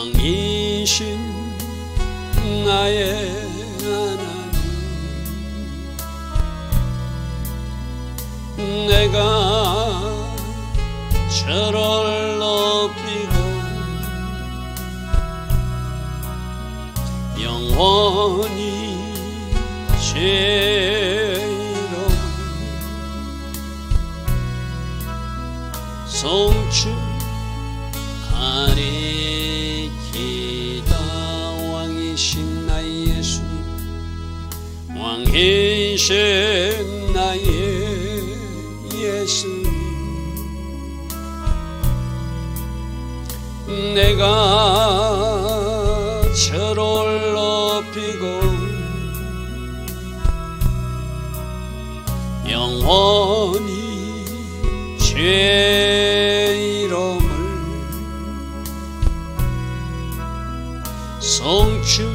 왕이신 나의 하나님, 내가 저를 높이고 영원히 죄로 송축하리이다. 왕이신 나의 예수님, 왕이신 나의 예수님, 내가 저를 높이고 영원히 죄 이름을 송축하리이다.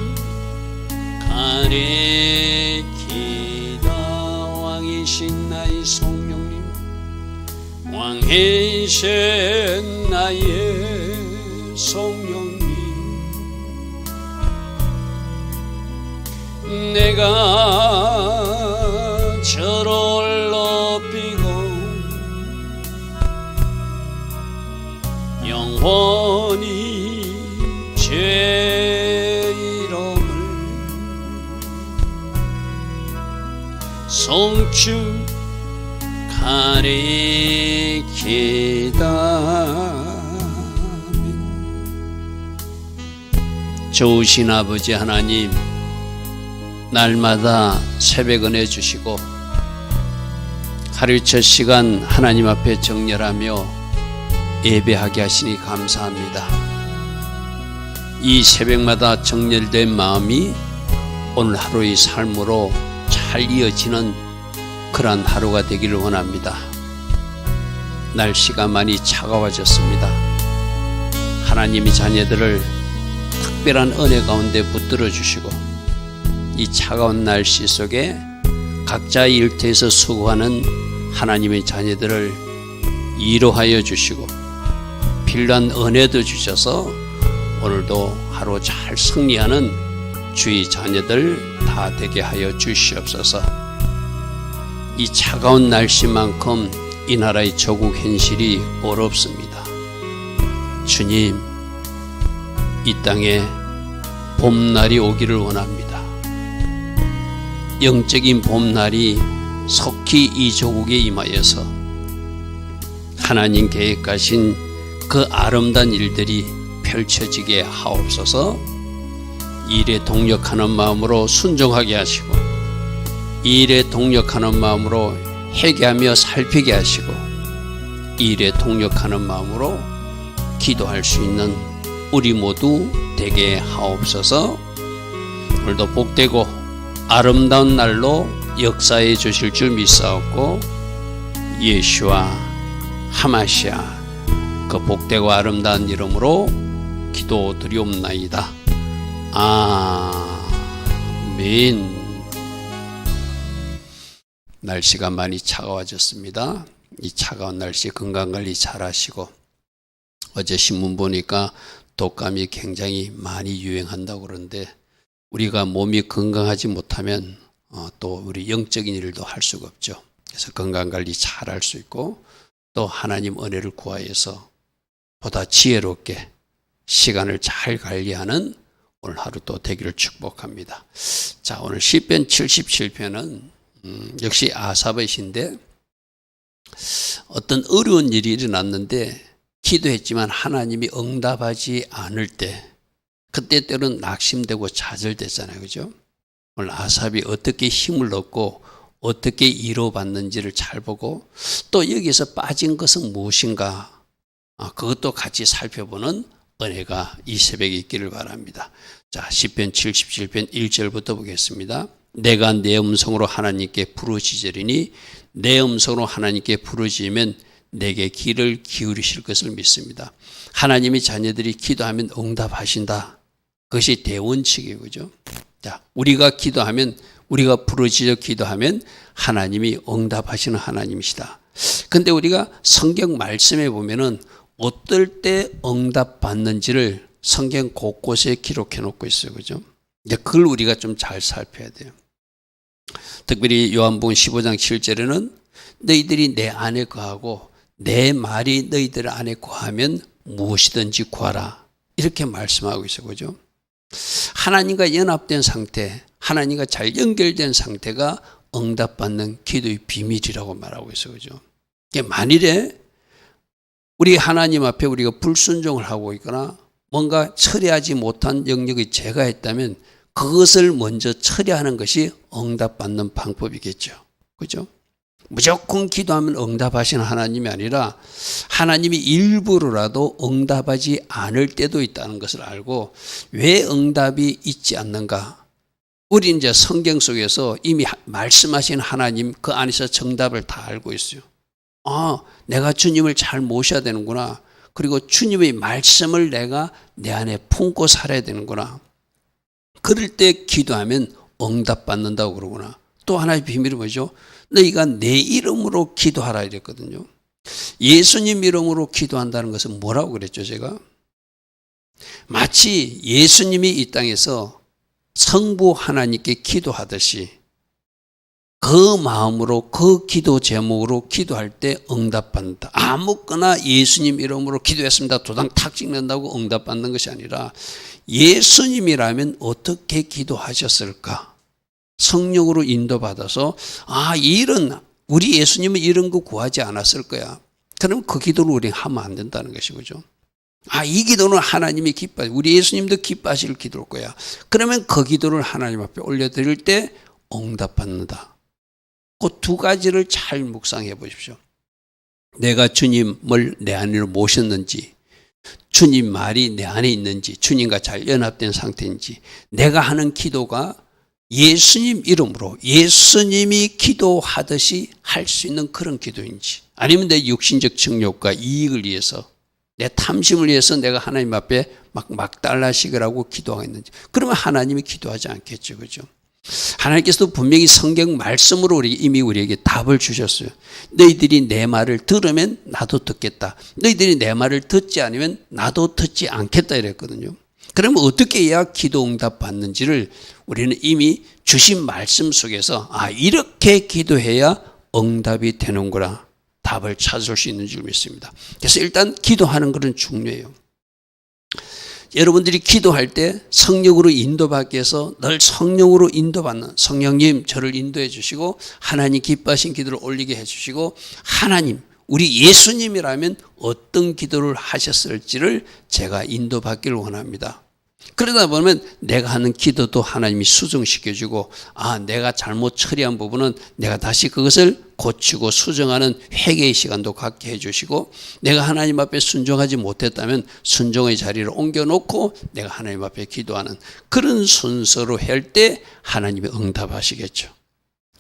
왕이신 나의 성령님, 왕이신 나의 성령님, 내가 저를 높이고 영원히 죄 이름을 송축하리이다. 좋으신 아버지 하나님, 날마다 새벽 은혜 주시고 하루 첫 시간 하나님 앞에 정렬하며 예배하게 하시니 감사합니다. 이 새벽마다 정렬된 마음이 오늘 하루의 삶으로 잘 이어지는 그러한 하루가 되기를 원합니다. 날씨가 많이 차가워졌습니다. 하나님이 자녀들을 특별한 은혜 가운데 붙들어 주시고 이 차가운 날씨 속에 각자의 일터에서 수고하는 하나님의 자녀들을 위로하여 주시고 필요한 은혜도 주셔서 오늘도 하루 잘 승리하는 주의 자녀들 다 되게 하여 주시옵소서. 이 차가운 날씨만큼 이 나라의 조국 현실이 어렵습니다. 주님, 이 땅에 봄날이 오기를 원합니다. 영적인 봄날이 속히 이 조국에 임하여서 하나님 계획하신 그 아름다운 일들이 펼쳐지게 하옵소서. 일에 동력하는 마음으로 순종하게 하시고 일에 동력하는 마음으로 회개하며 살피게 하시고 일에 동력하는 마음으로 기도할 수 있는 우리 모두 되게 하옵소서. 오늘도 복되고 아름다운 날로 역사해 주실 줄 믿사옵고 예수와 하마시아 그 복되고 아름다운 이름으로 기도드리옵나이다. 아멘. 날씨가 많이 차가워졌습니다. 이 차가운 날씨 건강관리 잘 하시고 어제 신문 보니까 독감이 굉장히 많이 유행한다고 그러는데 우리가 몸이 건강하지 못하면 또 우리 영적인 일도 할 수가 없죠. 그래서 건강관리 잘 할 수 있고 또 하나님 은혜를 구하여서 보다 지혜롭게 시간을 잘 관리하는 오늘 하루 또 되기를 축복합니다. 자, 오늘 시편 77편은 역시 아삽의 시인데 어떤 어려운 일이 일어났는데 기도했지만 하나님이 응답하지 않을 때 그때 때로는 낙심되고 좌절됐잖아요. 그죠? 오늘 아삽이 어떻게 힘을 얻고 어떻게 위로받는지를 잘 보고 또 여기서 빠진 것은 무엇인가 그것도 같이 살펴보는 은혜가 이 새벽에 있기를 바랍니다. 자, 시편 77편 1절부터 보겠습니다. 내가 내 음성으로 하나님께 부르짖으리니 내 음성으로 하나님께 부르짖으면 내게 귀를 기울이실 것을 믿습니다. 하나님의 자녀들이 기도하면 응답하신다. 그것이 대원칙이에요. 그죠? 자, 우리가 기도하면 우리가 부르짖어 기도하면 하나님이 응답하시는 하나님이시다. 근데 우리가 성경 말씀에 보면은 어떨 때 응답받는지를 성경 곳곳에 기록해 놓고 있어요. 그죠? 이제 그걸 우리가 좀 잘 살펴야 돼요. 특별히 요한복음 15장 7절에는 너희들이 내 안에 거하고 내 말이 너희들 안에 거하면 무엇이든지 구하라. 이렇게 말씀하고 있어요. 그죠? 하나님과 연합된 상태, 하나님과 잘 연결된 상태가 응답받는 기도의 비밀이라고 말하고 있어요. 그죠? 만일에 우리 하나님 앞에 우리가 불순종을 하고 있거나 뭔가 처리하지 못한 영역의 죄가 있다면 그것을 먼저 처리하는 것이 응답받는 방법이겠죠. 그죠? 무조건 기도하면 응답하시는 하나님이 아니라 하나님이 일부러라도 응답하지 않을 때도 있다는 것을 알고 왜 응답이 있지 않는가? 우리 이제 성경 속에서 이미 말씀하신 하나님 그 안에서 정답을 다 알고 있어요. 내가 주님을 잘 모셔야 되는구나. 그리고 주님의 말씀을 내가 내 안에 품고 살아야 되는구나. 그럴 때 기도하면 응답받는다고 그러구나. 또 하나의 비밀이 뭐죠? 너희가 내 이름으로 기도하라 이랬거든요. 예수님 이름으로 기도한다는 것은 뭐라고 그랬죠, 제가? 마치 예수님이 이 땅에서 성부 하나님께 기도하듯이 그 마음으로 그 기도 제목으로 기도할 때 응답받는다. 아무거나 예수님 이름으로 기도했습니다. 도장 탁 찍는다고 응답받는 것이 아니라 예수님이라면 어떻게 기도하셨을까? 성령으로 인도받아서 우리 예수님은 이런 거 구하지 않았을 거야. 그럼 그 기도를 우리는 하면 안 된다는 것이죠. 이 기도는 하나님이 우리 예수님도 기뻐하실 기도일 거야. 그러면 그 기도를 하나님 앞에 올려드릴 때 응답받는다. 그 두 가지를 잘 묵상해 보십시오. 내가 주님을 내 안으로 모셨는지, 주님 말이 내 안에 있는지, 주님과 잘 연합된 상태인지, 내가 하는 기도가 예수님 이름으로 예수님이 기도하듯이 할 수 있는 그런 기도인지, 아니면 내 육신적 정욕과 이익을 위해서 내 탐심을 위해서 내가 하나님 앞에 막 달라시기라고 기도하고 있는지, 그러면 하나님이 기도하지 않겠죠. 그죠? 하나님께서도 분명히 성경 말씀으로 이미 우리에게 답을 주셨어요. 너희들이 내 말을 들으면 나도 듣겠다. 너희들이 내 말을 듣지 않으면 나도 듣지 않겠다 이랬거든요. 그러면 어떻게 해야 기도 응답 받는지를 우리는 이미 주신 말씀 속에서 이렇게 기도해야 응답이 되는구나, 답을 찾을 수 있는 줄 믿습니다. 그래서 일단 기도하는 것은 중요해요. 여러분들이 기도할 때 성령으로 인도받기 위해서 늘 성령으로 인도받는, 성령님 저를 인도해 주시고 하나님 기뻐하신 기도를 올리게 해 주시고, 하나님 우리 예수님이라면 어떤 기도를 하셨을지를 제가 인도받기를 원합니다. 그러다 보면 내가 하는 기도도 하나님이 수정시켜주고, 내가 잘못 처리한 부분은 내가 다시 그것을 고치고 수정하는 회개의 시간도 갖게 해주시고, 내가 하나님 앞에 순종하지 못했다면 순종의 자리를 옮겨놓고 내가 하나님 앞에 기도하는 그런 순서로 할 때 하나님이 응답하시겠죠.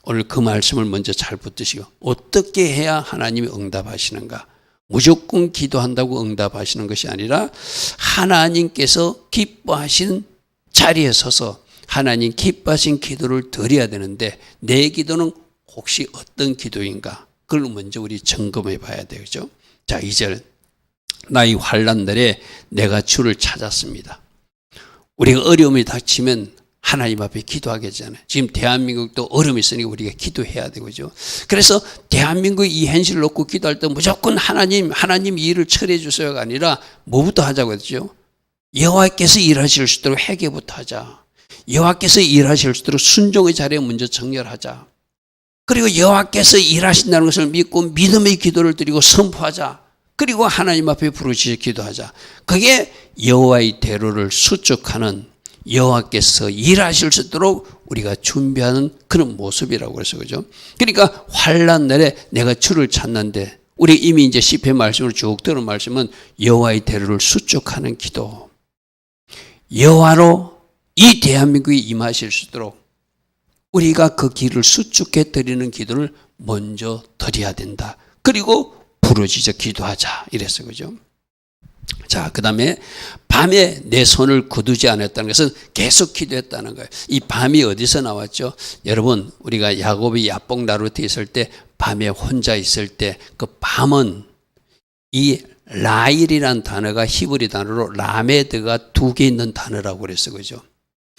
오늘 그 말씀을 먼저 잘 붙드시고, 어떻게 해야 하나님이 응답하시는가? 무조건 기도한다고 응답하시는 것이 아니라 하나님께서 기뻐하신 자리에 서서 하나님 기뻐하신 기도를 드려야 되는데, 내 기도는 혹시 어떤 기도인가? 그걸 먼저 우리 점검해 봐야 되죠. 자, 2절. 나의 환난 날에 내가 주를 찾았습니다. 우리가 어려움이 닥치면 하나님 앞에 기도하게 되잖아요. 지금 대한민국도 어려움이 있으니까 우리가 기도해야 되죠. 그래서 대한민국의 이 현실을 놓고 기도할 때 무조건 하나님 이 일을 처리해 주세요가 아니라 뭐부터 하자고 했죠? 여호와께서 일하실 수 있도록 회개부터 하자. 여호와께서 일하실 수 있도록 순종의 자리에 먼저 정렬하자. 그리고 여호와께서 일하신다는 것을 믿고 믿음의 기도를 드리고 선포하자. 그리고 하나님 앞에 부르짖어 기도하자. 그게 여호와의 대로를 수축하는, 여호와께서 일하실 수 있도록 우리가 준비하는 그런 모습이라고 그래서, 그죠? 그러니까 환난 날에 내가 주를 찾는데, 우리 이미 이제 시편 말씀으로 쭉 들은 말씀은 여호와의 대로를 수축하는 기도. 여호와로 이 대한민국에 임하실 수 있도록 우리가 그 길을 수축해 드리는 기도를 먼저 드려야 된다. 그리고 부르짖어 기도하자 이랬어요. 그죠? 자, 그 다음에 밤에 내 손을 거두지 않았다는 것은 계속 기도했다는 거예요. 이 밤이 어디서 나왔죠? 여러분, 우리가 야곱이 야복 나루트에 있을 때, 밤에 혼자 있을 때 그 밤은 이 라일이란 단어가 히브리 단어로 라메드가 2개 있는 단어라고 그랬어. 그죠?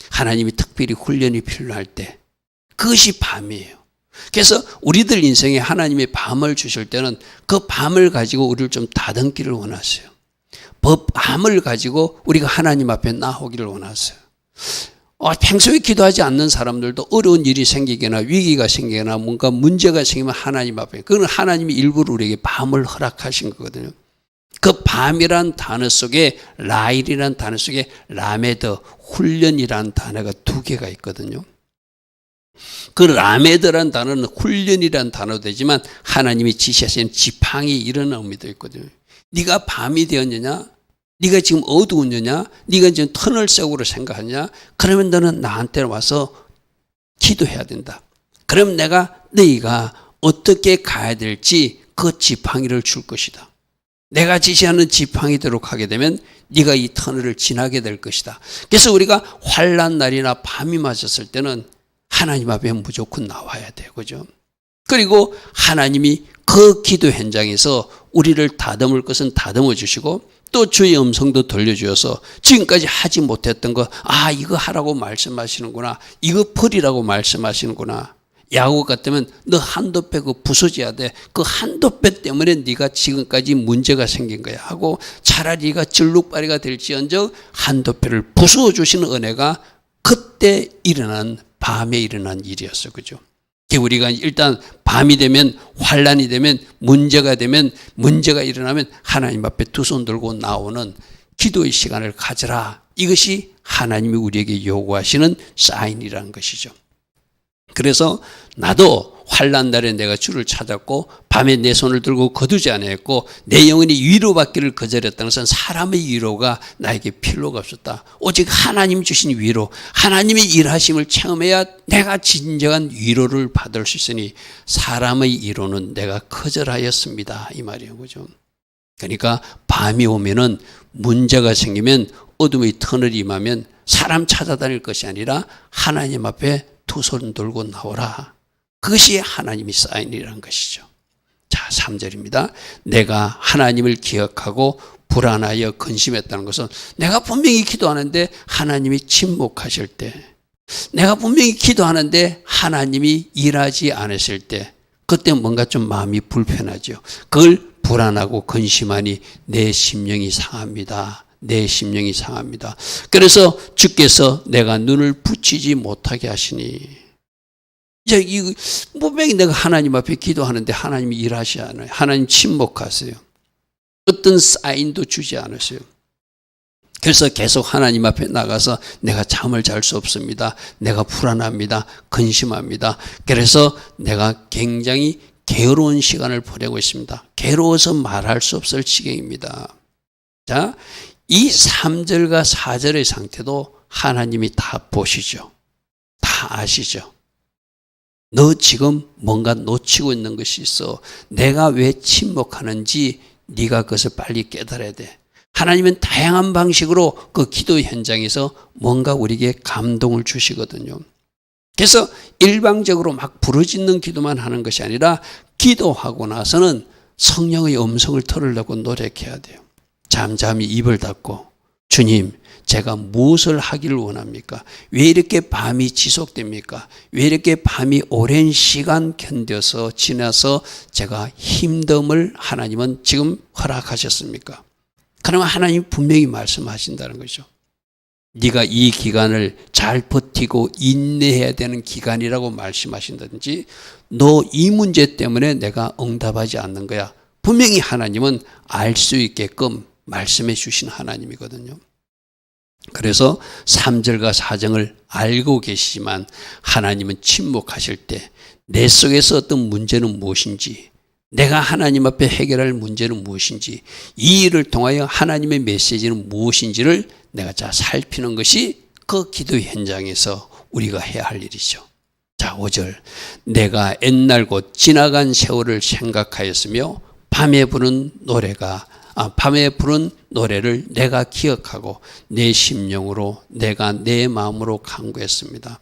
하나님이 특별히 훈련이 필요할 때 그것이 밤이에요. 그래서 우리들 인생에 하나님이 밤을 주실 때는 그 밤을 가지고 우리를 좀 다듬기를 원하세요. 밤을 가지고 우리가 하나님 앞에 나오기를 원하세요. 평소에 기도하지 않는 사람들도 어려운 일이 생기거나 위기가 생기거나 뭔가 문제가 생기면 하나님 앞에, 그건 하나님이 일부러 우리에게 밤을 허락하신 거거든요. 그 밤이란 단어 속에 라일이란 단어 속에 라메드, 훈련이란 단어가 2개가 있거든요. 그 라메드란 단어는 훈련이란 단어도 되지만 하나님이 지시하신 지팡이 이런 의미도 있거든요. 네가 밤이 되었느냐? 네가 지금 어두웠느냐? 네가 지금 터널 속으로 생각하냐? 그러면 너는 나한테 와서 기도해야 된다. 그럼 내가 너희가 어떻게 가야 될지 그 지팡이를 줄 것이다. 내가 지시하는 지팡이대로 가게 되면 네가 이 터널을 지나게 될 것이다. 그래서 우리가 환난 날이나 밤이 맞았을 때는 하나님 앞에 무조건 나와야 돼요. 그죠? 그리고 하나님이 그 기도 현장에서 우리를 다듬을 것은 다듬어 주시고 또 주의 음성도 들려주셔서 지금까지 하지 못했던 거, 이거 하라고 말씀하시는구나. 이거 버리라고 말씀하시는구나. 야구 같으면 너 한도 빼고 부서져야 돼. 그 한도 빼 때문에 네가 지금까지 문제가 생긴 거야 하고 차라리 네가 절룩발이가 될지언정 한도 빼를 부수어 주시는 은혜가 그때 일어난 밤에 일어난 일이었어. 그죠? 우리가 일단 밤이 되면 환란이 되면 문제가 일어나면 하나님 앞에 2손 들고 나오는 기도의 시간을 가져라. 이것이 하나님이 우리에게 요구하시는 사인이라는 것이죠. 그래서 나도 환난 날에 내가 주를 찾았고 밤에 내 손을 들고 거두지 않았고 내 영혼이 위로받기를 거절했다는 것은 사람의 위로가 나에게 필요가 없었다. 오직 하나님 주신 위로, 하나님의 일하심을 체험해야 내가 진정한 위로를 받을 수 있으니 사람의 위로는 내가 거절하였습니다. 이 말이에요. 그죠? 그러니까 밤이 오면은 문제가 생기면 어둠의 터널이 임하면 사람 찾아다닐 것이 아니라 하나님 앞에 2손 들고 나오라. 그것이 하나님의 사인이라는 것이죠. 자, 3절입니다. 내가 하나님을 기억하고 불안하여 근심했다는 것은 내가 분명히 기도하는데 하나님이 침묵하실 때, 내가 분명히 기도하는데 하나님이 일하지 않으실 때, 그때 뭔가 좀 마음이 불편하죠. 그걸 불안하고 근심하니 내 심령이 상합니다. 내 심령이 상합니다. 그래서 주께서 내가 눈을 붙이지 못하게 하시니, 이제 분명히 내가 하나님 앞에 기도하는데 하나님이 일하지 않아요. 하나님 침묵하세요. 어떤 사인도 주지 않으세요. 그래서 계속 하나님 앞에 나가서 내가 잠을 잘 수 없습니다. 내가 불안합니다. 근심합니다. 그래서 내가 굉장히 괴로운 시간을 보내고 있습니다. 괴로워서 말할 수 없을 지경입니다. 자, 이 3절과 4절의 상태도 하나님이 다 보시죠. 다 아시죠. 너 지금 뭔가 놓치고 있는 것이 있어. 내가 왜 침묵하는지 네가 그것을 빨리 깨달아야 돼. 하나님은 다양한 방식으로 그 기도 현장에서 뭔가 우리에게 감동을 주시거든요. 그래서 일방적으로 막 부르짖는 기도만 하는 것이 아니라 기도하고 나서는 성령의 음성을 들으려고 노력해야 돼요. 잠잠히 입을 닫고 주님, 제가 무엇을 하기를 원합니까? 왜 이렇게 밤이 지속됩니까? 왜 이렇게 밤이 오랜 시간 견뎌서 지나서 제가 힘듦을 하나님은 지금 허락하셨습니까? 그러면 하나님 분명히 말씀하신다는 거죠. 네가 이 기간을 잘 버티고 인내해야 되는 기간이라고 말씀하신다든지 너 이 문제 때문에 내가 응답하지 않는 거야. 분명히 하나님은 알 수 있게끔 말씀해 주신 하나님이거든요. 그래서 3절과 4절을 알고 계시지만 하나님은 침묵하실 때 내 속에서 어떤 문제는 무엇인지, 내가 하나님 앞에 해결할 문제는 무엇인지, 이 일을 통하여 하나님의 메시지는 무엇인지를 내가 잘 살피는 것이 그 기도 현장에서 우리가 해야 할 일이죠. 자, 5절. 내가 옛날 곧 지나간 세월을 생각하였으며 밤에 부른 노래를 내가 기억하고 내 심령으로 내가 내 마음으로 간구했습니다.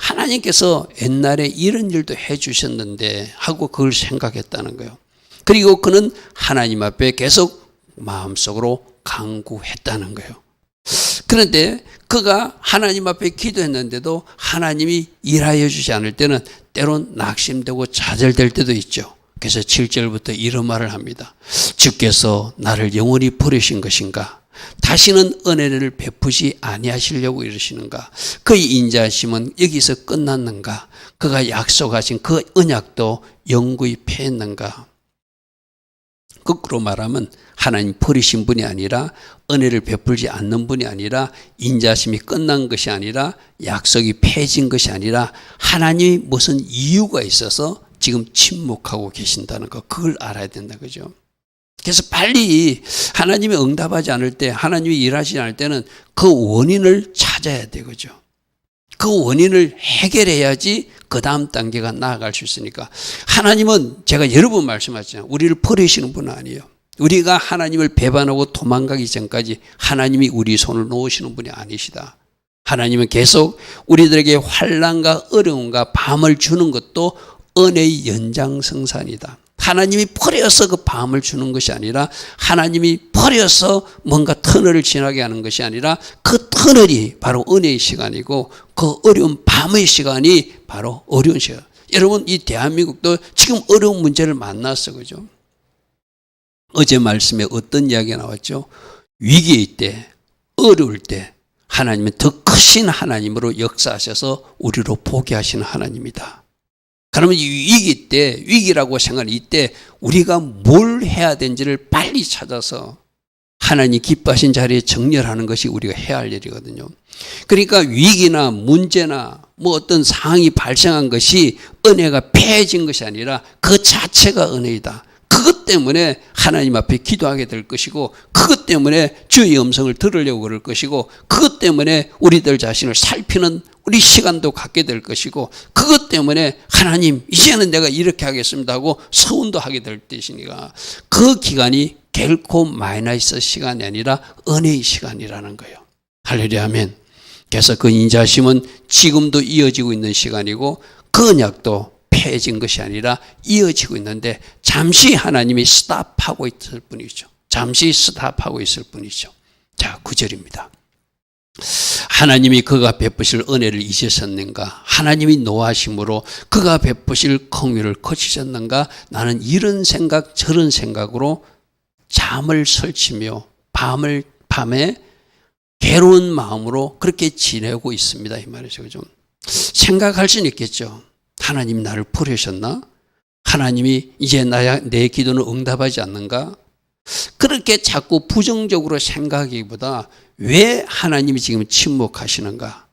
하나님께서 옛날에 이런 일도 해주셨는데 하고 그걸 생각했다는 거예요. 그리고 그는 하나님 앞에 계속 마음속으로 간구했다는 거예요. 그런데 그가 하나님 앞에 기도했는데도 하나님이 일하여 주지 않을 때는 때론 낙심되고 좌절될 때도 있죠. 그래서 7절부터 이런 말을 합니다. 주께서 나를 영원히 버리신 것인가? 다시는 은혜를 베푸지 아니하시려고 이러시는가? 그의 인자하심은 여기서 끝났는가? 그가 약속하신 그 언약도 영구히 패했는가? 거꾸로 말하면 하나님 버리신 분이 아니라 은혜를 베풀지 않는 분이 아니라 인자심이 끝난 것이 아니라 약속이 폐해진 것이 아니라 하나님이 무슨 이유가 있어서 지금 침묵하고 계신다는 거, 그걸 알아야 된다, 그죠? 그래서 빨리 하나님이 응답하지 않을 때, 하나님이 일하지 않을 때는 그 원인을 찾아야 돼, 그죠? 그 원인을 해결해야지 그 다음 단계가 나아갈 수 있으니까. 하나님은 제가 여러 번 말씀하셨잖아요. 우리를 버리시는 분은 아니에요. 우리가 하나님을 배반하고 도망가기 전까지 하나님이 우리 손을 놓으시는 분이 아니시다. 하나님은 계속 우리들에게 환난과 어려움과 밤을 주는 것도 은혜의 연장성산이다. 하나님이 버려서 그 밤을 주는 것이 아니라 하나님이 버려서 뭔가 터널을 지나게 하는 것이 아니라 그 터널이 바로 은혜의 시간이고 그 어려운 밤의 시간이 바로 어려운 시간. 여러분, 이 대한민국도 지금 어려운 문제를 만났어, 그죠? 어제 말씀에 어떤 이야기가 나왔죠? 위기의 때, 어려울 때 하나님은 더 크신 하나님으로 역사하셔서 우리로 보게 하시는 하나님이다. 그러면 이 위기 때, 위기라고 생각하는 이때 우리가 뭘 해야 되는지를 빨리 찾아서 하나님 기뻐하신 자리에 정렬하는 것이 우리가 해야 할 일이거든요. 그러니까 위기나 문제나 뭐 어떤 상황이 발생한 것이 은혜가 폐해진 것이 아니라 그 자체가 은혜이다. 그것 때문에 하나님 앞에 기도하게 될 것이고, 그것 때문에 주의 음성을 들으려고 그럴 것이고, 그것 때문에 우리들 자신을 살피는 우리 시간도 갖게 될 것이고, 그것 때문에 하나님 이제는 내가 이렇게 하겠습니다 하고 서운도 하게 될 것이니까, 그 기간이 결코 마이너스 시간이 아니라 은혜의 시간이라는 거예요. 할렐루야, 아멘. 그래서 그 인자심은 지금도 이어지고 있는 시간이고 그 언약도 폐해진 것이 아니라 이어지고 있는데 잠시 하나님이 스탑하고 있을 뿐이죠. 잠시 스탑하고 있을 뿐이죠. 자, 9절입니다. 하나님이 그가 베푸실 은혜를 잊으셨는가? 하나님이 노하심으로 그가 베푸실 긍휼을 거치셨는가? 나는 이런 생각 저런 생각으로 잠을 설치며 밤에 괴로운 마음으로 그렇게 지내고 있습니다, 이 말이죠. 좀 생각할 수는 있겠죠. 하나님이 나를 버리셨나? 하나님이 이제 내 기도는 응답하지 않는가? 그렇게 자꾸 부정적으로 생각하기보다 왜 하나님이 지금 침묵하시는가?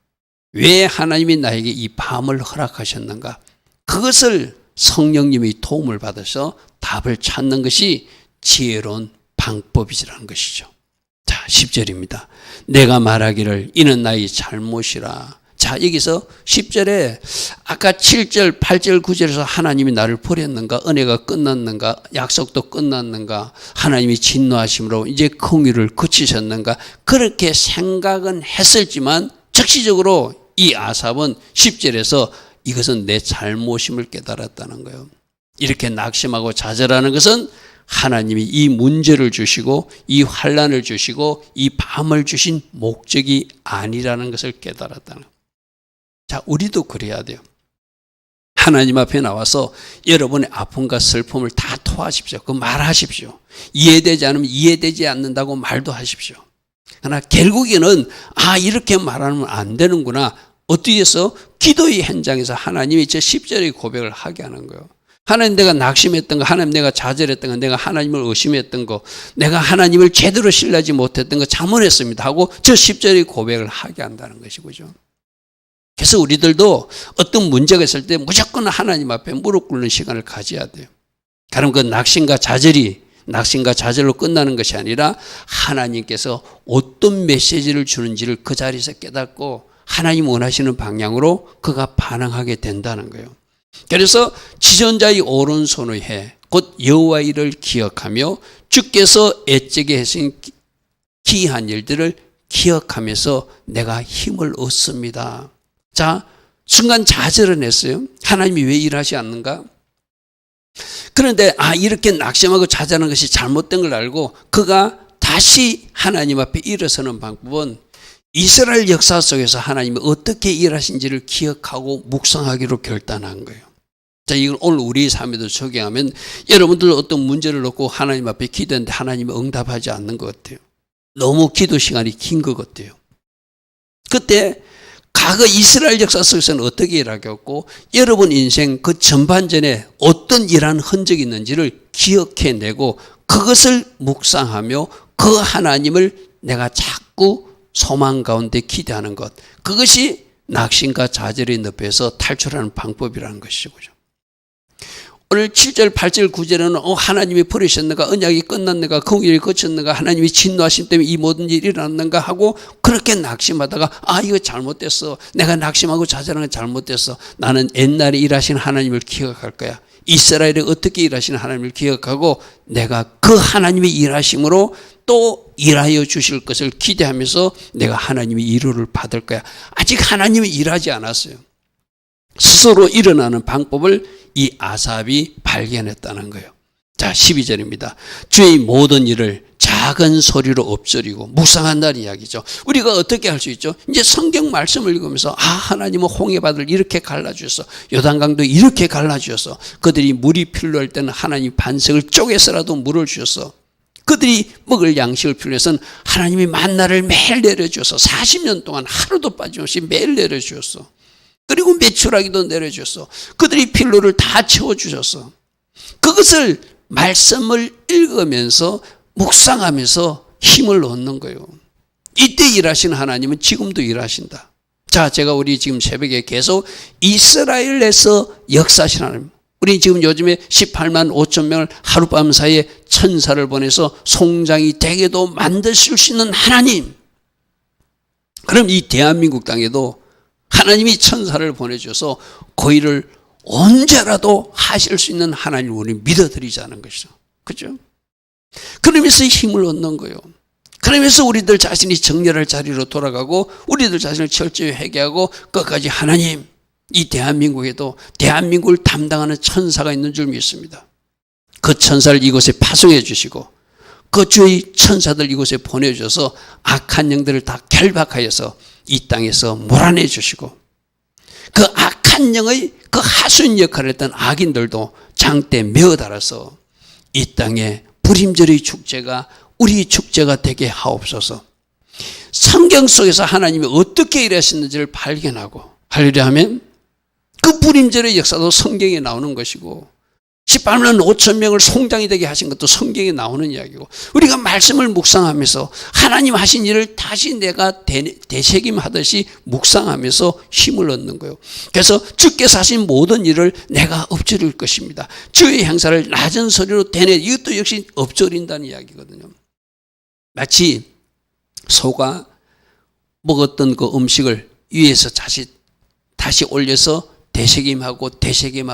왜 하나님이 나에게 이 밤을 허락하셨는가? 그것을 성령님의 도움을 받아서 답을 찾는 것이 지혜로운 방법이라는 것이죠. 자, 10절입니다. 내가 말하기를 이는 나의 잘못이라. 자, 여기서 10절에 아까 7절, 8절, 9절에서 하나님이 나를 버렸는가? 은혜가 끝났는가? 약속도 끝났는가? 하나님이 진노하심으로 이제 긍휼을 그치셨는가? 그렇게 생각은 했을지만 즉시적으로 이 아삽은 10절에서 이것은 내 잘못임을 깨달았다는 거예요. 이렇게 낙심하고 좌절하는 것은 하나님이 이 문제를 주시고 이 환난을 주시고 이 밤을 주신 목적이 아니라는 것을 깨달았다는 거예요. 자, 우리도 그래야 돼요. 하나님 앞에 나와서 여러분의 아픔과 슬픔을 다 토하십시오. 그 말하십시오. 이해되지 않으면 이해되지 않는다고 말도 하십시오. 그러나 결국에는 이렇게 말하면 안 되는구나. 어떻게 해서 기도의 현장에서 하나님이 저 10절의 고백을 하게 하는 거예요. 하나님, 내가 낙심했던 거, 하나님 내가 좌절했던 거, 내가 하나님을 의심했던 거, 내가 하나님을 제대로 신뢰하지 못했던 거 자문했습니다 하고 저 10절의 고백을 하게 한다는 것이죠. 그래서 우리들도 어떤 문제가 있을 때 무조건 하나님 앞에 무릎 꿇는 시간을 가져야 돼요. 그럼 그 낙심과 좌절로 끝나는 것이 아니라 하나님께서 어떤 메시지를 주는지를 그 자리에서 깨닫고 하나님 원하시는 방향으로 그가 반응하게 된다는 거예요. 그래서 지존자의 오른손의 해, 곧 여호와의 일을 기억하며 주께서 애찍게 하신 기이한 일들을 기억하면서 내가 힘을 얻습니다. 자, 순간 좌절은 했어요. 하나님이 왜 일하지 않는가? 그런데 이렇게 낙심하고 좌절하는 것이 잘못된 걸 알고 그가 다시 하나님 앞에 일어서는 방법은 이스라엘 역사 속에서 하나님이 어떻게 일하신지를 기억하고 묵상하기로 결단한 거예요. 자, 이걸 오늘 우리 삶에도 적용하면 여러분들 어떤 문제를 놓고 하나님 앞에 기도했는데 하나님이 응답하지 않는 것 같아요. 너무 기도 시간이 긴 것 같아요. 그때 과거 이스라엘 역사 속에서는 어떻게 일하겠고 여러분 인생 그 전반전에 어떤 일하는 흔적이 있는지를 기억해내고 그것을 묵상하며 그 하나님을 내가 자꾸 소망 가운데 기대하는 것, 그것이 낙심과 좌절의 늪에서 탈출하는 방법이라는 것이죠. 오늘 7절, 8절, 9절에는 하나님이 버리셨는가, 언약이 끝났는가, 공의를 거쳤는가, 하나님이 진노하심 때문에 이 모든 일이 일어났는가 하고 그렇게 낙심하다가 이거 잘못됐어, 내가 낙심하고 좌절하는 건 잘못됐어, 나는 옛날에 일하신 하나님을 기억할 거야. 이스라엘에 어떻게 일하시는 하나님을 기억하고 내가 그 하나님의 일하심으로 또 일하여 주실 것을 기대하면서 내가 하나님의 위로를 받을 거야. 아직 하나님이 일하지 않았어요. 스스로 일어나는 방법을 이 아삽이 발견했다는 거예요. 자, 12절입니다. 주의 모든 일을 작은 소리로 엎드리고 묵상한다는 이야기죠. 우리가 어떻게 할 수 있죠? 이제 성경 말씀을 읽으면서 하나님은 홍해바다를 이렇게 갈라주셨어, 요단강도 이렇게 갈라주셨어, 그들이 물이 필요할 때는 하나님이 반석을 쪼개서라도 물을 주셨어, 그들이 먹을 양식을 필요해서는 하나님이 만나를 매일 내려주셔서 40년 동안 하루도 빠짐없이 매일 내려주셨어. 그리고 메추라기도 내려주셨어. 그들이 필요를 다 채워주셨어. 그것을 말씀을 읽으면서 묵상하면서 힘을 얻는 거예요. 이때 일하시는 하나님은 지금도 일하신다. 자, 제가 우리 지금 새벽에 계속 이스라엘에서 역사하시는 하나님, 우리 지금 요즘에 18만 5천 명을 하룻밤 사이에 천사를 보내서 송장이 되게도 만드실 수 있는 하나님, 그럼 이 대한민국 땅에도 하나님이 천사를 보내줘서 그 일을 언제라도 하실 수 있는 하나님을 우리 믿어드리자는 것이죠. 그죠? 그러면서 힘을 얻는 거예요. 그러면서 우리들 자신이 정렬할 자리로 돌아가고 우리들 자신을 철저히 회개하고 끝까지 하나님, 이 대한민국에도 대한민국을 담당하는 천사가 있는 줄 믿습니다. 그 천사를 이곳에 파송해 주시고 그 주의 천사들 이곳에 보내주셔서 악한 영들을 다 결박하여서 이 땅에서 몰아내 주시고 그 악한 영의 그 하수인 역할을 했던 악인들도 장대에 메어 달아서 이 땅에 불임절의 축제가 우리 축제가 되게 하옵소서. 성경 속에서 하나님이 어떻게 일하셨는지를 발견하고 하려고 하면 그 불임절의 역사도 성경에 나오는 것이고 18만 5천 명을 송장이 되게 하신 것도 성경에 나오는 이야기고 우리가 말씀을 묵상하면서 하나님 하신 일을 다시 내가 되새김하듯이 묵상하면서 힘을 얻는 거예요. 그래서 주께서 하신 모든 일을 내가 엎드릴 것입니다. 주의 행사를 낮은 소리로 되뇌, 이것도 역시 엎드린다는 이야기거든요. 마치 소가 먹었던 그 음식을 위에서 다시 올려서 되새김하듯이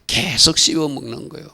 계속 씹어 먹는 거예요.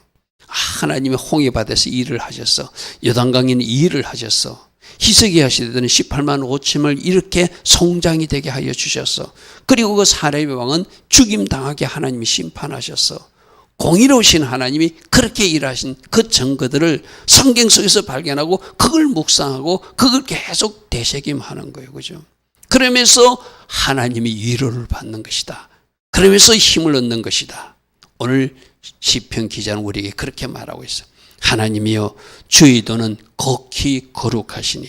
하나님이 홍해바다에서 일을 하셨어. 요단강에는 이 일을 하셨어. 히스기야 시대에는 18만 5천을 이렇게 송장이 되게 하여 주셨어. 그리고 그 사렙의 왕은 죽임당하게 하나님이 심판하셨어. 공의로우신 하나님이 그렇게 일하신 그 증거들을 성경 속에서 발견하고 그걸 묵상하고 그걸 계속 되새김하는 거예요. 그죠? 그러면서 하나님이 위로를 받는 것이다. 그러면서 힘을 얻는 것이다. 오늘 시편 기자는 우리에게 그렇게 말하고 있어요. 하나님이여, 주의 도는 극히 거룩하시니.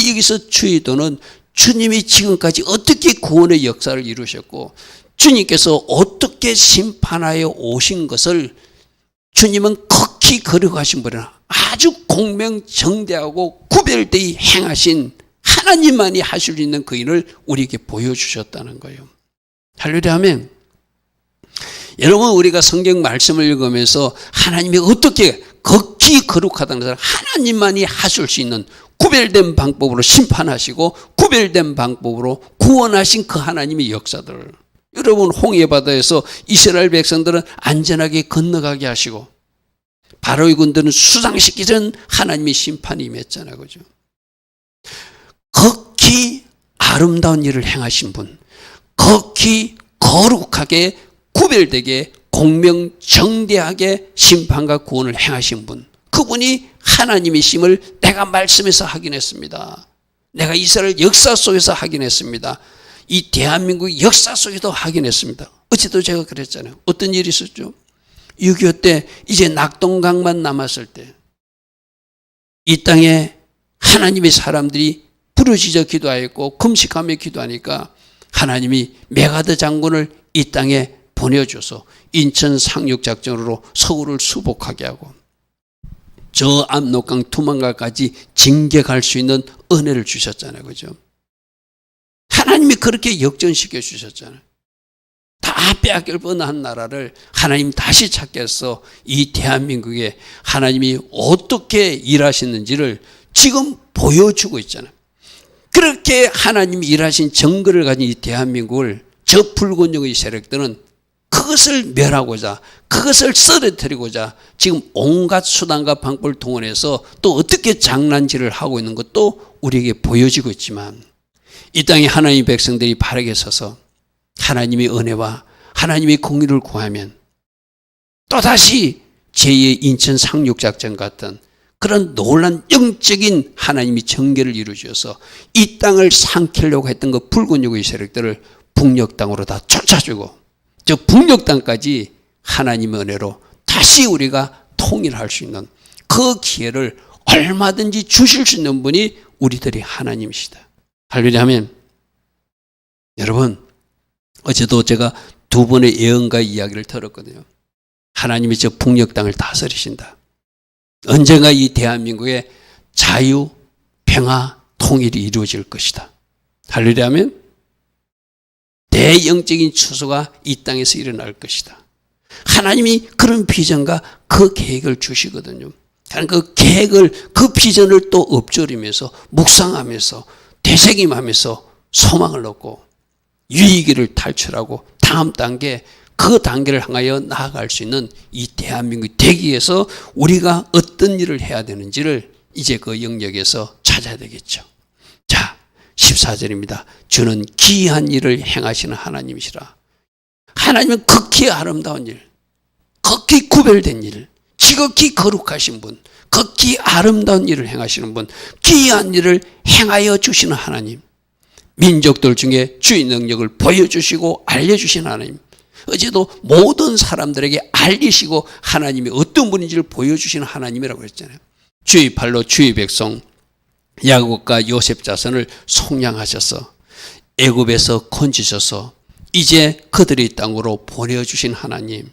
여기서 주의 도는 주님이 지금까지 어떻게 구원의 역사를 이루셨고 주님께서 어떻게 심판하여 오신 것을 주님은 극히 거룩하신 분이라 아주 공명정대하고 구별되이 행하신 하나님만이 하실 수 있는 그 일을 우리에게 보여주셨다는 거예요. 할렐루야 하면 여러분, 우리가 성경 말씀을 읽으면서 하나님이 어떻게 극히 거룩하다는 것을 하나님만이 하실 수 있는 구별된 방법으로 심판하시고 구별된 방법으로 구원하신 그 하나님의 역사들을 여러분, 홍해바다에서 이스라엘 백성들은 안전하게 건너가게 하시고 바로의 군들은 수상시키기 전 하나님의 심판이 임했잖아요. 그죠? 극히 아름다운 일을 행하신 분, 극히 거룩하게 구별되게 공명정대하게 심판과 구원을 행하신 분, 그분이 하나님이심을 내가 말씀에서 확인했습니다. 내가 이스라엘 역사 속에서 확인했습니다. 이 대한민국 역사 속에도 확인했습니다. 어제도 제가 그랬잖아요. 어떤 일이 있었죠? 6.25 때 이제 낙동강만 남았을 때 이 땅에 하나님의 사람들이 부르짖어 기도하였고 금식하며 기도하니까 하나님이 메가드 장군을 이 땅에 보내줘서 인천 상륙작전으로 서울을 수복하게 하고 저 압록강 투만강까지 징계갈 수 있는 은혜를 주셨잖아요. 그죠? 하나님이 그렇게 역전시켜 주셨잖아요. 다 빼앗길 뻔한 나라를 하나님 다시 찾게 해서 이 대한민국에 하나님이 어떻게 일하시는지를 지금 보여주고 있잖아요. 그렇게 하나님이 일하신 정글을 가진 이 대한민국을 저 불건영의 세력들은 그것을 멸하고자, 그것을 쓰러뜨리고자 지금 온갖 수단과 방법을 동원해서 또 어떻게 장난질을 하고 있는 것도 우리에게 보여지고 있지만, 이 땅에 하나님의 백성들이 바르게 서서 하나님의 은혜와 하나님의 공의를 구하면 또다시 제2의 인천 상륙작전 같은 그런 놀란 영적인 하나님이 정계를 이루셔서 이 땅을 삼키려고 했던 그 붉은 요구의 세력들을 북녘 땅으로 다 쫓아주고 저 북녘 땅까지 하나님의 은혜로 다시 우리가 통일할 수 있는 그 기회를 얼마든지 주실 수 있는 분이 우리들이 하나님이시다. 할렐루야 하면, 여러분, 어제도 제가 두 번의 예언가의 이야기를 들었거든요. 하나님이 저 북녘 땅을 다스리신다. 언젠가 이 대한민국에 자유, 평화, 통일이 이루어질 것이다. 할렐루야 하면 대영적인 추수가 이 땅에서 일어날 것이다. 하나님이 그런 비전과 그 계획을 주시거든요. 그 계획을, 그 비전을 또 읊조리면서 묵상하면서 되새김하면서 소망을 얻고 위기를 탈출하고 다음 단계, 그 단계를 향하여 나아갈 수 있는 이 대한민국 대기에서 우리가 어떤 일을 해야 되는지를 이제 그 영역에서 찾아야 되겠죠. 자, 14절입니다. 주는 기이한 일을 행하시는 하나님이시라. 하나님은 극히 아름다운 일, 극히 구별된 일, 지극히 거룩하신 분, 극히 아름다운 일을 행하시는 분, 기이한 일을 행하여 주시는 하나님, 민족들 중에 주의 능력을 보여주시고 알려주시는 하나님, 어제도 모든 사람들에게 알리시고 하나님이 어떤 분인지를 보여주시는 하나님이라고 했잖아요. 주의 팔로 주의 백성 야곱과 요셉 자손을 속량하셔서 애굽에서 건지셔서 이제 그들의 땅으로 보내주신 하나님,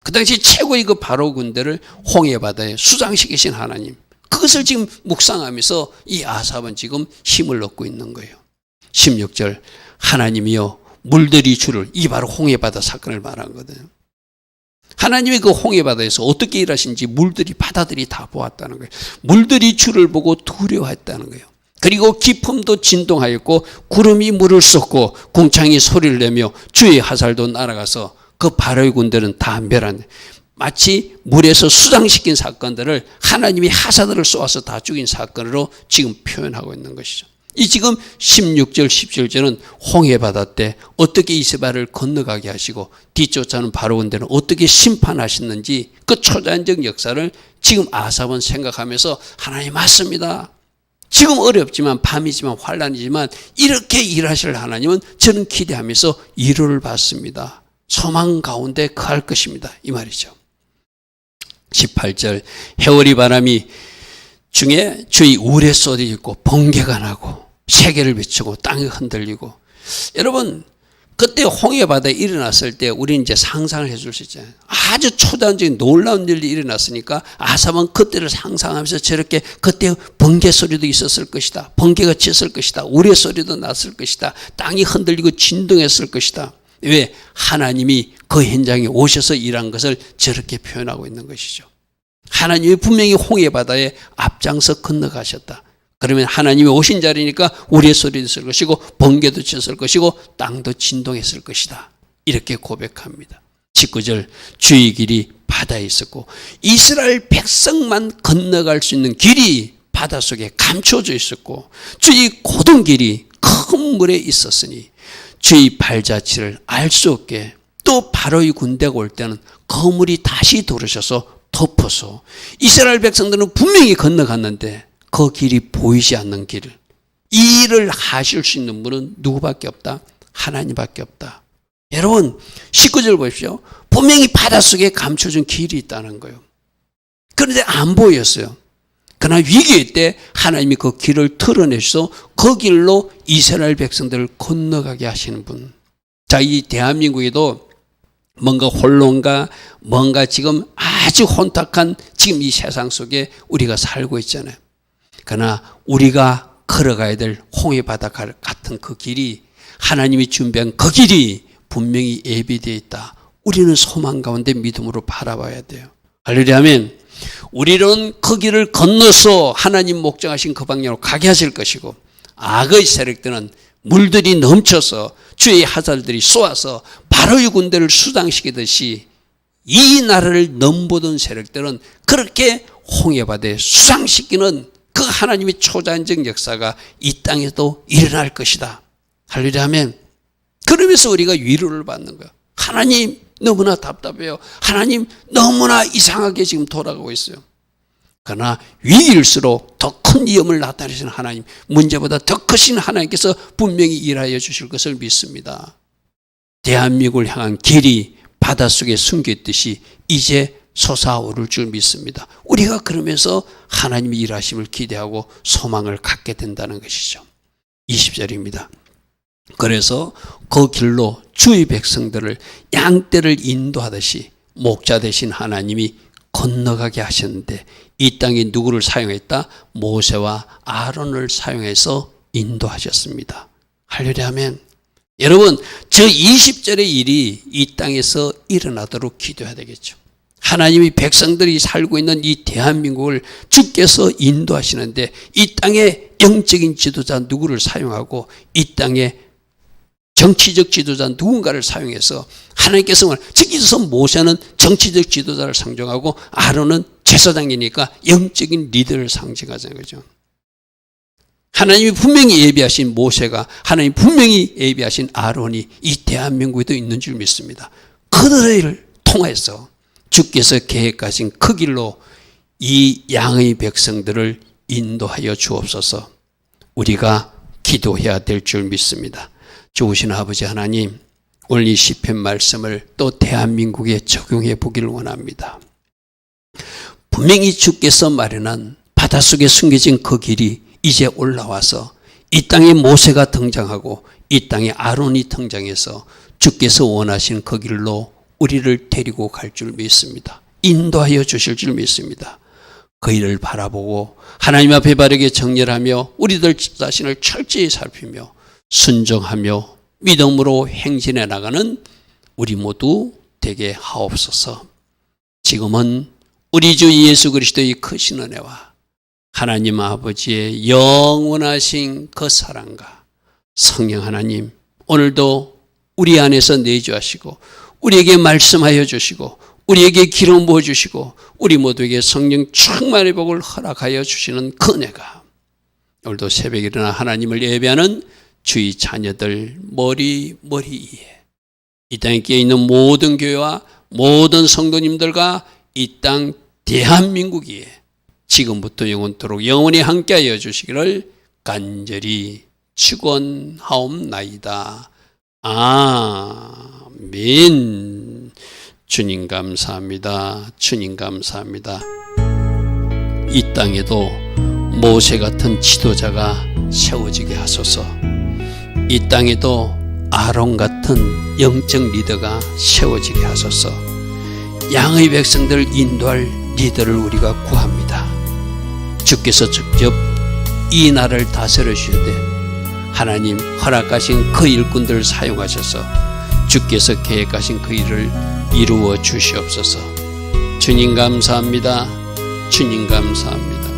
그 당시 최고의 그 바로 군대를 홍해바다에 수장시키신 하나님, 그것을 지금 묵상하면서 이 아삽은 지금 힘을 얻고 있는 거예요. 16절, 하나님이여 물들이 주를, 이 바로 홍해바다 사건을 말한 거거든요. 하나님이 그 홍해바다에서 어떻게 일하신지 물들이, 바다들이 다 보았다는 거예요. 물들이 주를 보고 두려워했다는 거예요. 그리고 기품도 진동하였고 구름이 물을 쏟고 궁창이 소리를 내며 주의 화살도 날아가서 그 바로의 군대는 다 멸한, 마치 물에서 수장시킨 사건들을 하나님이 화살들을 쏘아서 다 죽인 사건으로 지금 표현하고 있는 것이죠. 이 지금 16절 17절은 홍해바다 때 어떻게 이스라엘을 건너가게 하시고 뒤쫓아오는 바로 군대는 어떻게 심판하셨는지 그 초자연적 역사를 지금 아삽은 생각하면서 하나님 맞습니다. 지금 어렵지만 밤이지만 환란이지만 이렇게 일하실 하나님은 저는 기대하면서 위로를 받습니다. 소망 가운데 거할 것입니다. 이 말이죠. 18절, 해오리 바람이 중에 주의 우레 쏟아지고 번개가 나고 세계를 비추고 땅이 흔들리고, 여러분 그때 홍해바다에 일어났을 때 우리는 이제 상상을 해줄 수 있잖아요. 아주 초단적인 놀라운 일이 일어났으니까 아삽은 그때를 상상하면서 저렇게 그때 번개 소리도 있었을 것이다, 번개가 쳤을 것이다, 우레 소리도 났을 것이다, 땅이 흔들리고 진동했을 것이다. 왜? 하나님이 그 현장에 오셔서 일한 것을 저렇게 표현하고 있는 것이죠. 하나님이 분명히 홍해바다에 앞장서 건너가셨다. 그러면 하나님이 오신 자리니까 우리의 소리도 있을 것이고 번개도 쳤을 것이고 땅도 진동했을 것이다. 이렇게 고백합니다. 19절, 주의 길이 바다에 있었고 이스라엘 백성만 건너갈 수 있는 길이 바닷속에 감춰져 있었고 주의 고든 길이 큰 물에 있었으니 주의 발자취를 알 수 없게, 또 바로의 군대가 올 때는 거물이 다시 들어셔서 덮어서 이스라엘 백성들은 분명히 건너갔는데 그 길이 보이지 않는 길, 이 일을 하실 수 있는 분은 누구밖에 없다? 하나님밖에 없다. 여러분 19절 보십시오. 분명히 바닷속에 감춰진 길이 있다는 거예요. 그런데 안 보였어요. 그러나 위기의 때 하나님이 그 길을 털어내셔서 그 길로 이스라엘 백성들을 건너가게 하시는 분. 자, 이 대한민국에도 뭔가 혼론과 뭔가 지금 아주 혼탁한 지금 이 세상 속에 우리가 살고 있잖아요. 그러나 우리가 걸어가야 될 홍해바다 같은 그 길이, 하나님이 준비한 그 길이 분명히 예비되어 있다. 우리는 소망 가운데 믿음으로 바라봐야 돼요. 할렐루야 아멘. 우리는 그 길을 건너서 하나님 목정하신 그 방향으로 가게 하실 것이고, 악의 세력들은 물들이 넘쳐서 주의 하살들이 쏘아서 바로의 군대를 수장시키듯이 이 나라를 넘보던 세력들은 그렇게 홍해바다에 수장시키는 그 하나님의 초자연적 역사가 이 땅에도 일어날 것이다. 할렐루야 아멘. 그러면서 우리가 위로를 받는 거예요. 하나님 너무나 답답해요. 하나님 너무나 이상하게 지금 돌아가고 있어요. 그러나 위기일수록 더 큰 위험을 나타내시는 하나님, 문제보다 더 크신 하나님께서 분명히 일하여 주실 것을 믿습니다. 대한민국을 향한 길이 바닷속에 숨겨있듯이 이제 솟아오를 줄 믿습니다. 우리가 그러면서 하나님의 일하심을 기대하고 소망을 갖게 된다는 것이죠. 20절입니다. 그래서 그 길로 주의 백성들을 양떼를 인도하듯이 목자 되신 하나님이 건너가게 하셨는데, 이 땅에 누구를 사용했다? 모세와 아론을 사용해서 인도하셨습니다. 할렐루야 아멘. 여러분, 저 20절의 일이 이 땅에서 일어나도록 기도해야 되겠죠. 하나님이 백성들이 살고 있는 이 대한민국을 주께서 인도하시는데, 이 땅에 영적인 지도자 누구를 사용하고 이 땅에 정치적 지도자 누군가를 사용해서 하나님께서, 즉 있어서 모세는 정치적 지도자를 상징하고 아론은 제사장이니까 영적인 리더를 상징하자는 거죠. 하나님이 분명히 예비하신 모세가, 하나님이 분명히 예비하신 아론이 이 대한민국에도 있는 줄 믿습니다. 그들을 통해서 주께서 계획하신 그 길로 이 양의 백성들을 인도하여 주옵소서. 우리가 기도해야 될 줄 믿습니다. 좋으신 아버지 하나님, 오늘 이 시편 말씀을 또 대한민국에 적용해 보기를 원합니다. 분명히 주께서 마련한 바닷속에 숨겨진 그 길이 이제 올라와서 이 땅에 모세가 등장하고 이 땅에 아론이 등장해서 주께서 원하신 그 길로 우리를 데리고 갈 줄 믿습니다. 인도하여 주실 줄 믿습니다. 그 일을 바라보고 하나님 앞에 바르게 정렬하며 우리들 자신을 철저히 살피며 순종하며 믿음으로 행진해 나가는 우리 모두 되게 하옵소서. 지금은 우리 주 예수 그리스도의 크신 은혜와 하나님 아버지의 영원하신 그 사랑과 성령 하나님, 오늘도 우리 안에서 내주하시고 우리에게 말씀하여 주시고 우리에게 기름 부어주시고 우리 모두에게 성령 충만의 복을 허락하여 주시는 그 은혜가 오늘도 새벽에 일어나 하나님을 예배하는 주의 자녀들 머리 위에, 이 땅에 깨어있는 모든 교회와 모든 성도님들과 이 땅 대한민국에 지금부터 영원토록 영원히 함께하여 주시기를 간절히 축원하옵나이다. 아멘. 주님 감사합니다. 주님 감사합니다. 이 땅에도 모세 같은 지도자가 세워지게 하소서. 이 땅에도 아론 같은 영적 리더가 세워지게 하소서. 양의 백성들을 인도할 리더를 우리가 구합니다. 주께서 직접 이 나라를 다스려 주시되 하나님 허락하신 그 일꾼들을 사용하셔서 주께서 계획하신 그 일을 이루어 주시옵소서. 주님 감사합니다. 주님 감사합니다.